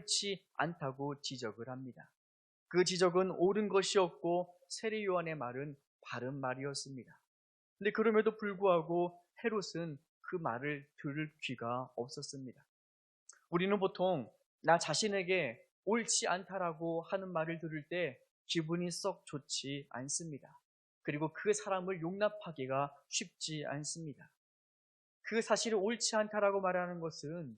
옳지 않다고 지적을 합니다. 그 지적은 옳은 것이었고 세례 요한의 말은 바른 말이었습니다. 근데 그럼에도 불구하고 헤롯은 그 말을 들을 귀가 없었습니다. 우리는 보통 나 자신에게 옳지 않다라고 하는 말을 들을 때 기분이 썩 좋지 않습니다. 그리고 그 사람을 용납하기가 쉽지 않습니다. 그 사실이 옳지 않다라고 말하는 것은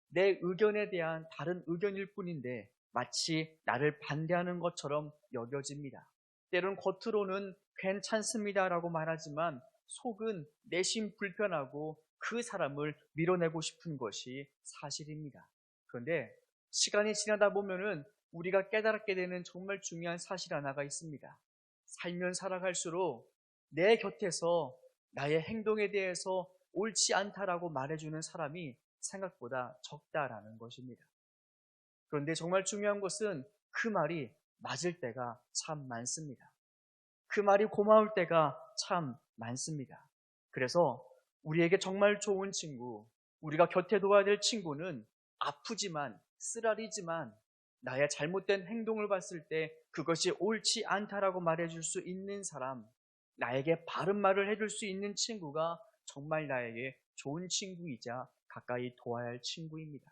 내 의견에 대한 다른 의견일 뿐인데 마치 나를 반대하는 것처럼 여겨집니다. 때론 겉으로는 괜찮습니다라고 말하지만 속은 내심 불편하고 그 사람을 밀어내고 싶은 것이 사실입니다. 그런데 시간이 지나다 보면은 우리가 깨달게 되는 정말 중요한 사실 하나가 있습니다. 살면 살아갈수록 내 곁에서 나의 행동에 대해서 옳지 않다라고 말해주는 사람이 생각보다 적다라는 것입니다. 그런데 정말 중요한 것은 그 말이 맞을 때가 참 많습니다. 그 말이 고마울 때가 참 많습니다. 그래서 우리에게 정말 좋은 친구, 우리가 곁에 둬야 될 친구는 아프지만, 쓰라리지만 나의 잘못된 행동을 봤을 때 그것이 옳지 않다라고 말해줄 수 있는 사람, 나에게 바른 말을 해줄 수 있는 친구가 정말 나에게 좋은 친구이자 가까이 둬야 할 친구입니다.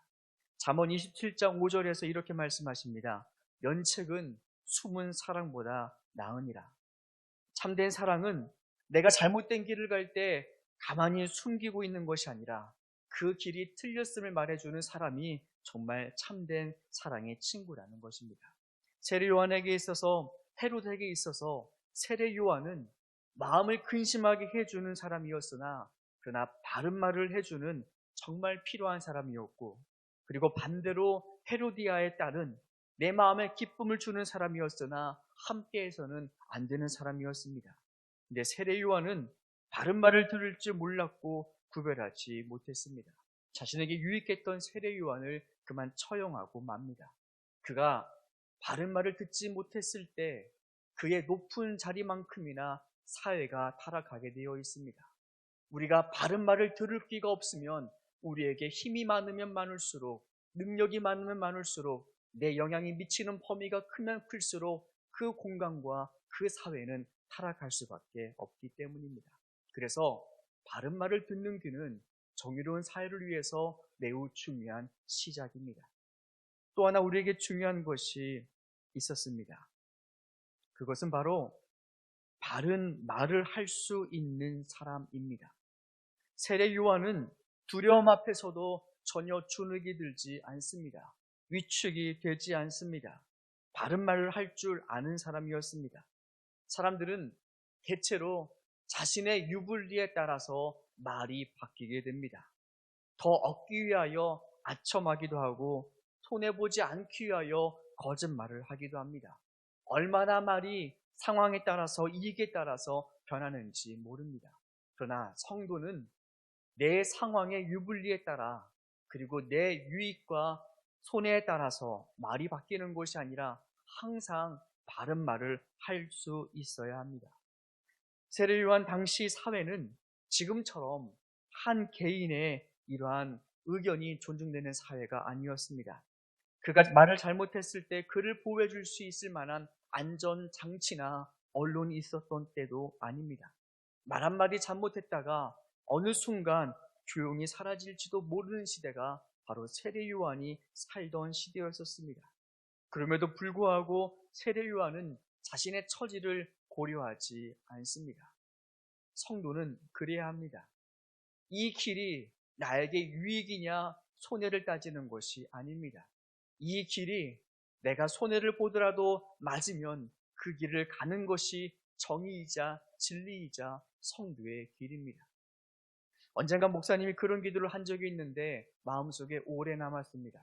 잠언 27장 5절에서 이렇게 말씀하십니다. 연책은 숨은 사랑보다 나으니라. 참된 사랑은 내가 잘못된 길을 갈 때 가만히 숨기고 있는 것이 아니라 그 길이 틀렸음을 말해주는 사람이 정말 참된 사랑의 친구라는 것입니다. 세례 요한에게 있어서, 헤롯에게 있어서 세례 요한은 마음을 근심하게 해주는 사람이었으나 그러나 바른 말을 해주는 정말 필요한 사람이었고, 그리고 반대로 헤로디아의 딸은 내 마음에 기쁨을 주는 사람이었으나 함께해서는 안 되는 사람이었습니다. 근데 세례 요한은 바른 말을 들을 줄 몰랐고 구별하지 못했습니다. 자신에게 유익했던 세례 요한을 그만 처형하고 맙니다. 그가 바른 말을 듣지 못했을 때 그의 높은 자리만큼이나 사회가 타락하게 되어 있습니다. 우리가 바른 말을 들을 기가 없으면 우리에게 힘이 많으면 많을수록, 능력이 많으면 많을수록, 내 영향이 미치는 범위가 크면 클수록 그 공간과 그 사회는 타락할 수밖에 없기 때문입니다. 그래서 바른 말을 듣는 귀는 정의로운 사회를 위해서 매우 중요한 시작입니다. 또 하나 우리에게 중요한 것이 있었습니다. 그것은 바로 바른 말을 할 수 있는 사람입니다. 세례 요한은 두려움 앞에서도 전혀 주눅이 들지 않습니다. 위축이 되지 않습니다. 바른 말을 할 줄 아는 사람이었습니다. 사람들은 대체로 자신의 유불리에 따라서 말이 바뀌게 됩니다. 더 얻기 위하여 아첨하기도 하고 손해보지 않기 위하여 거짓말을 하기도 합니다. 얼마나 말이 상황에 따라서 이익에 따라서 변하는지 모릅니다. 그러나 성도는 내 상황의 유불리에 따라 그리고 내 유익과 손해에 따라서 말이 바뀌는 것이 아니라 항상 바른 말을 할 수 있어야 합니다. 세례 요한 당시 사회는 지금처럼 한 개인의 이러한 의견이 존중되는 사회가 아니었습니다. 그가 말을 잘못했을 때 그를 보호해 줄 수 있을 만한 안전장치나 언론이 있었던 때도 아닙니다. 말 한마디 잘못했다가 어느 순간 조용히 사라질지도 모르는 시대가 바로 세례 요한이 살던 시대였었습니다. 그럼에도 불구하고 세례 요한은 자신의 처지를 고려하지 않습니다. 성도는 그래야 합니다. 이 길이 나에게 유익이냐 손해를 따지는 것이 아닙니다. 이 길이 내가 손해를 보더라도 맞으면 그 길을 가는 것이 정의이자 진리이자 성도의 길입니다. 언젠가 목사님이 그런 기도를 한 적이 있는데 마음속에 오래 남았습니다.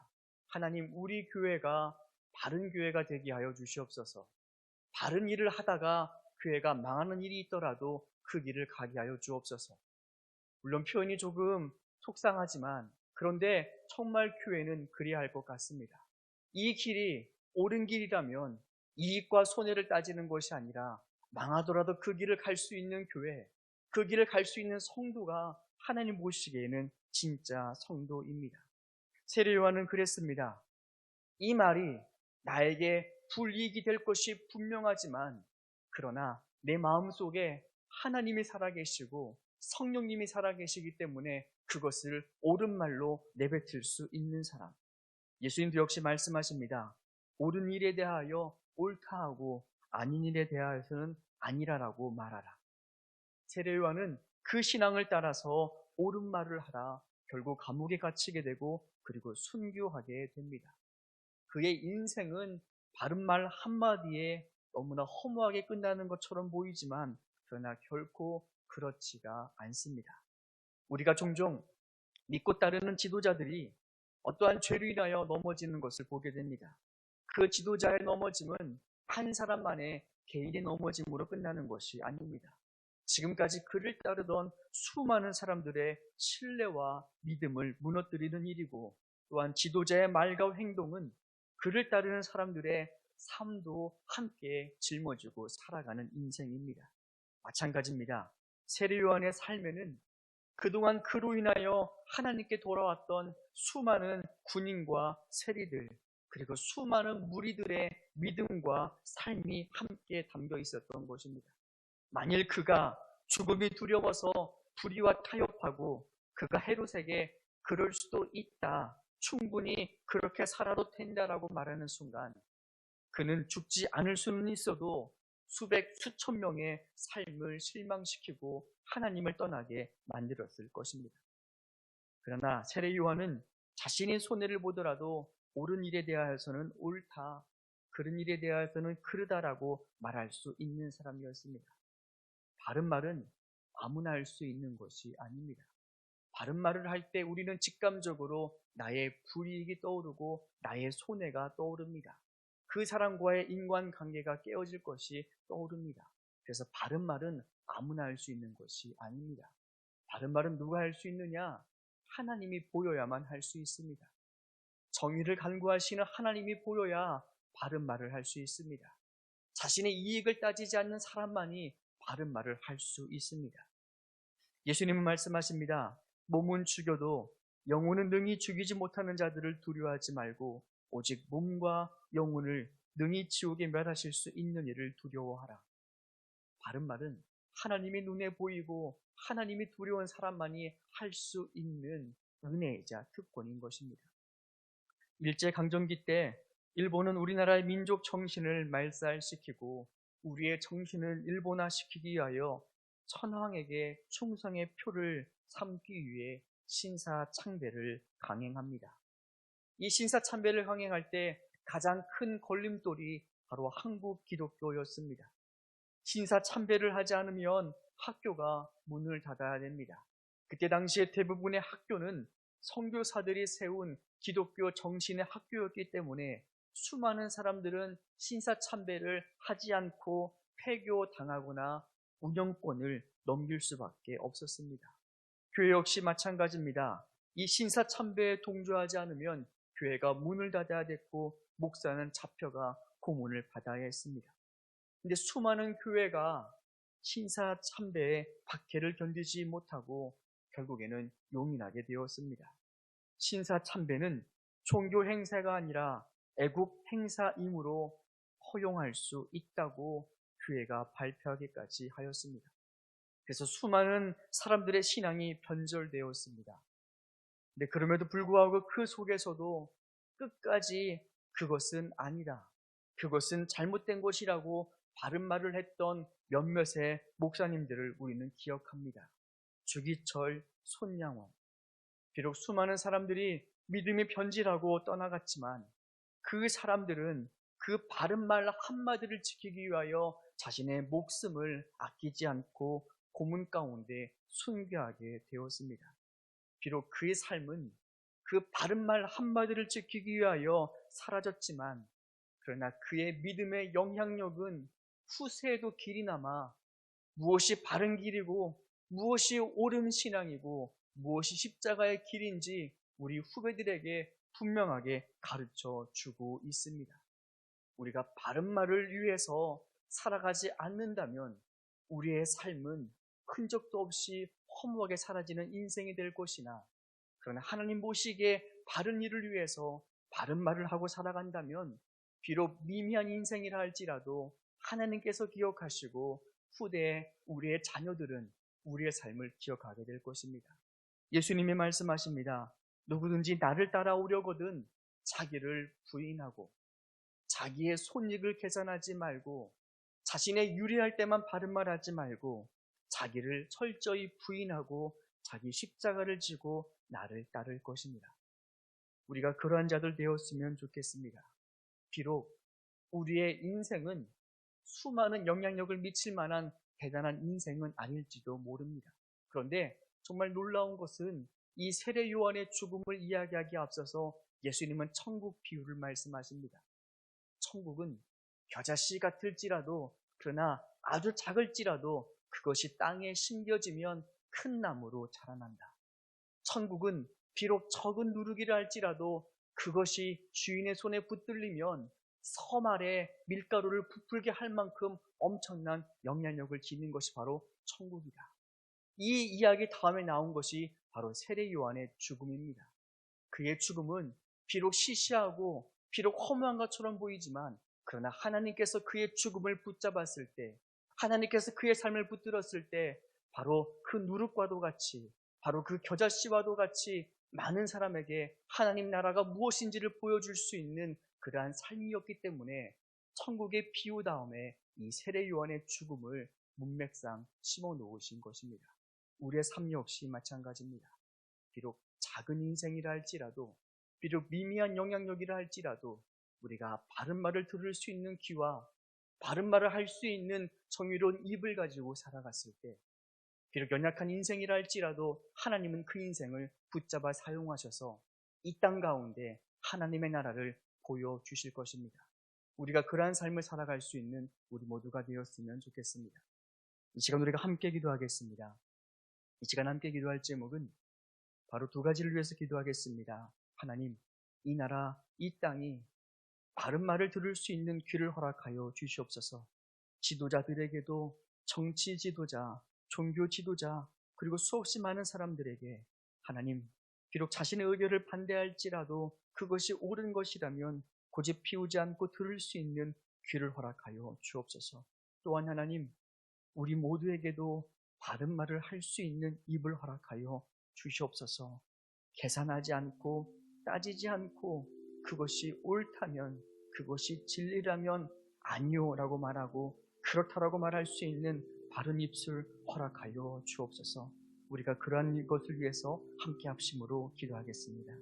하나님, 우리 교회가 바른 교회가 되게 하여 주시옵소서. 바른 일을 하다가 교회가 망하는 일이 있더라도 그 길을 가게 하여 주옵소서. 물론 표현이 조금 속상하지만 그런데 정말 교회는 그래야 할 것 같습니다. 이 길이 옳은 길이라면 이익과 손해를 따지는 것이 아니라 망하더라도 그 길을 갈 수 있는 교회, 그 길을 갈 수 있는 성도가 하나님 보시기에는 진짜 성도입니다. 세례 요한은 그랬습니다. 이 말이 나에게 불이익이 될 것이 분명하지만 그러나 내 마음속에 하나님이 살아계시고 성령님이 살아계시기 때문에 그것을 옳은 말로 내뱉을 수 있는 사람. 예수님도 역시 말씀하십니다. 옳은 일에 대하여 옳다 하고 아닌 일에 대하여서는 아니라라고 말하라. 세례요한은 그 신앙을 따라서 옳은 말을 하라 결국 감옥에 갇히게 되고 그리고 순교하게 됩니다. 그의 인생은 바른 말 한마디에 너무나 허무하게 끝나는 것처럼 보이지만 그러나 결코 그렇지가 않습니다. 우리가 종종 믿고 따르는 지도자들이 어떠한 죄로 인하여 넘어지는 것을 보게 됩니다. 그 지도자의 넘어짐은 한 사람만의 개인의 넘어짐으로 끝나는 것이 아닙니다. 지금까지 그를 따르던 수많은 사람들의 신뢰와 믿음을 무너뜨리는 일이고 또한 지도자의 말과 행동은 그를 따르는 사람들의 삶도 함께 짊어지고 살아가는 인생입니다. 마찬가지입니다. 세례요한의 삶에는 그동안 그로 인하여 하나님께 돌아왔던 수많은 군인과 세리들 그리고 수많은 무리들의 믿음과 삶이 함께 담겨 있었던 것입니다. 만일 그가 죽음이 두려워서 불의와 타협하고 그가 헤롯에게 그럴 수도 있다, 충분히 그렇게 살아도 된다라고 말하는 순간 그는 죽지 않을 수는 있어도 수백, 수천 명의 삶을 실망시키고 하나님을 떠나게 만들었을 것입니다. 그러나 세례 요한은 자신이 손해를 보더라도 옳은 일에 대하여서는 옳다, 그른 일에 대하여서는 그르다라고 말할 수 있는 사람이었습니다. 바른 말은 아무나 할 수 있는 것이 아닙니다. 바른 말을 할 때 우리는 직감적으로 나의 불이익이 떠오르고 나의 손해가 떠오릅니다. 그 사람과의 인간관계가 깨어질 것이 떠오릅니다. 그래서 바른 말은 아무나 할 수 있는 것이 아닙니다. 바른 말은 누가 할 수 있느냐? 하나님이 보여야만 할 수 있습니다. 정의를 간구하시는 하나님이 보여야 바른 말을 할 수 있습니다. 자신의 이익을 따지지 않는 사람만이 바른 말을 할 수 있습니다. 예수님은 말씀하십니다. 몸은 죽여도 영혼은 능히 죽이지 못하는 자들을 두려워하지 말고 오직 몸과 영혼을 능히 지옥에 멸하실 수 있는 이를 두려워하라. 바른 말은 하나님이 눈에 보이고 하나님이 두려운 사람만이 할 수 있는 은혜이자 특권인 것입니다. 일제강점기 때 일본은 우리나라의 민족 정신을 말살시키고 우리의 정신을 일본화시키기 위하여 천황에게 충성의 표를 삼기 위해 신사참배를 강행합니다. 이 신사참배를 강행할 때 가장 큰 걸림돌이 바로 한국 기독교였습니다. 신사참배를 하지 않으면 학교가 문을 닫아야 됩니다. 그때 당시에 대부분의 학교는 선교사들이 세운 기독교 정신의 학교였기 때문에 수많은 사람들은 신사참배를 하지 않고 폐교당하거나 운영권을 넘길 수밖에 없었습니다. 교회 역시 마찬가지입니다. 이 신사참배에 동조하지 않으면 교회가 문을 닫아야 됐고 목사는 잡혀가 고문을 받아야 했습니다. 근데 수많은 교회가 신사참배의 박해를 견디지 못하고 결국에는 용인하게 되었습니다. 신사참배는 종교 행사가 아니라 애국 행사이므로 허용할 수 있다고 교회가 발표하기까지 하였습니다. 그래서 수많은 사람들의 신앙이 변절되었습니다. 근데 그럼에도 불구하고 그 속에서도 끝까지 그것은 아니다, 그것은 잘못된 것이라고 바른 말을 했던 몇몇의 목사님들을 우리는 기억합니다. 주기철, 손양원. 비록 수많은 사람들이 믿음이 변질하고 떠나갔지만 그 사람들은 그 바른 말 한마디를 지키기 위하여 자신의 목숨을 아끼지 않고 고문 가운데 순교하게 되었습니다. 비록 그의 삶은 그 바른 말 한마디를 지키기 위하여 사라졌지만 그러나 그의 믿음의 영향력은 후세에도 길이 남아 무엇이 바른 길이고 무엇이 옳은 신앙이고 무엇이 십자가의 길인지 우리 후배들에게 분명하게 가르쳐 주고 있습니다. 우리가 바른 말을 위해서 살아가지 않는다면 우리의 삶은 흔적도 없이 허무하게 사라지는 인생이 될 것이나 그러나 하나님 보시기에 바른 일을 위해서 바른 말을 하고 살아간다면 비록 미미한 인생이라 할지라도 하나님께서 기억하시고 후대에 우리의 자녀들은 우리의 삶을 기억하게 될 것입니다. 예수님이 말씀하십니다. 누구든지 나를 따라오려거든 자기를 부인하고 자기의 손익을 계산하지 말고 자신의 유리할 때만 바른 말 하지 말고 자기를 철저히 부인하고 자기 십자가를 지고 나를 따를 것입니다. 우리가 그러한 자들 되었으면 좋겠습니다. 비록 우리의 인생은 수많은 영향력을 미칠 만한 대단한 인생은 아닐지도 모릅니다. 그런데 정말 놀라운 것은 이 세례 요한의 죽음을 이야기하기에 앞서서 예수님은 천국 비유를 말씀하십니다. 천국은 겨자씨 같을지라도 그러나 아주 작을지라도 그것이 땅에 심겨지면 큰 나무로 자라난다. 천국은 비록 적은 누룩이라 할지라도 그것이 주인의 손에 붙들리면 섬 아래 밀가루를 부풀게 할 만큼 엄청난 영향력을 지닌 것이 바로 천국이다. 이 이야기 다음에 나온 것이 바로 세례 요한의 죽음입니다. 그의 죽음은 비록 시시하고 비록 허무한 것처럼 보이지만 그러나 하나님께서 그의 죽음을 붙잡았을 때, 하나님께서 그의 삶을 붙들었을 때 바로 그 누룩과도 같이, 바로 그 겨자씨와도 같이 많은 사람에게 하나님 나라가 무엇인지를 보여줄 수 있는 그러한 삶이었기 때문에 천국의 비유 다음에 이 세례 요한의 죽음을 문맥상 심어 놓으신 것입니다. 우리의 삶 역시 마찬가지입니다. 비록 작은 인생이라 할지라도, 비록 미미한 영향력이라 할지라도 우리가 바른 말을 들을 수 있는 귀와 바른 말을 할 수 있는 정의로운 입을 가지고 살아갔을 때, 비록 연약한 인생이라 할지라도 하나님은 그 인생을 붙잡아 사용하셔서 이 땅 가운데 하나님의 나라를 보여주실 것입니다. 우리가 그러한 삶을 살아갈 수 있는 우리 모두가 되었으면 좋겠습니다. 이 시간 우리가 함께 기도하겠습니다. 이 시간 함께 기도할 제목은 바로 두 가지를 위해서 기도하겠습니다. 하나님, 이 나라, 이 땅이 바른 말을 들을 수 있는 귀를 허락하여 주시옵소서. 지도자들에게도 정치 지도자, 종교 지도자, 그리고 수없이 많은 사람들에게 하나님, 비록 자신의 의견을 반대할지라도 그것이 옳은 것이라면 고집 피우지 않고 들을 수 있는 귀를 허락하여 주옵소서. 또한 하나님, 우리 모두에게도 바른 말을 할 수 있는 입을 허락하여 주시옵소서. 계산하지 않고 따지지 않고 그것이 옳다면, 그것이 진리라면 아니요라고 말하고 그렇다라고 말할 수 있는 바른 입술 허락하여 주옵소서. 우리가 그러한 것을 위해서 함께 합심으로 기도하겠습니다.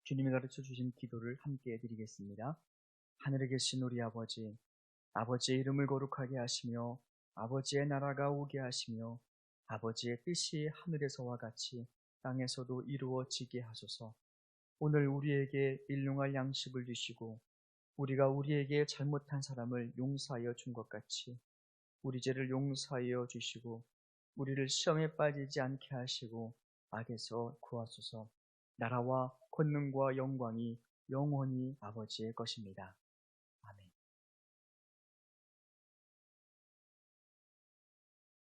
주님이 가르쳐 주신 기도를 함께 해드리겠습니다. 하늘에 계신 우리 아버지, 아버지의 이름을 거룩하게 하시며 아버지의 나라가 오게 하시며 아버지의 뜻이 하늘에서와 같이 땅에서도 이루어지게 하소서. 오늘 우리에게 일용할 양식을 주시고 우리가 우리에게 잘못한 사람을 용서하여 준 것 같이 우리 죄를 용서하여 주시고 우리를 시험에 빠지지 않게 하시고 악에서 구하소서. 나라와 권능과 영광이 영원히 아버지의 것입니다.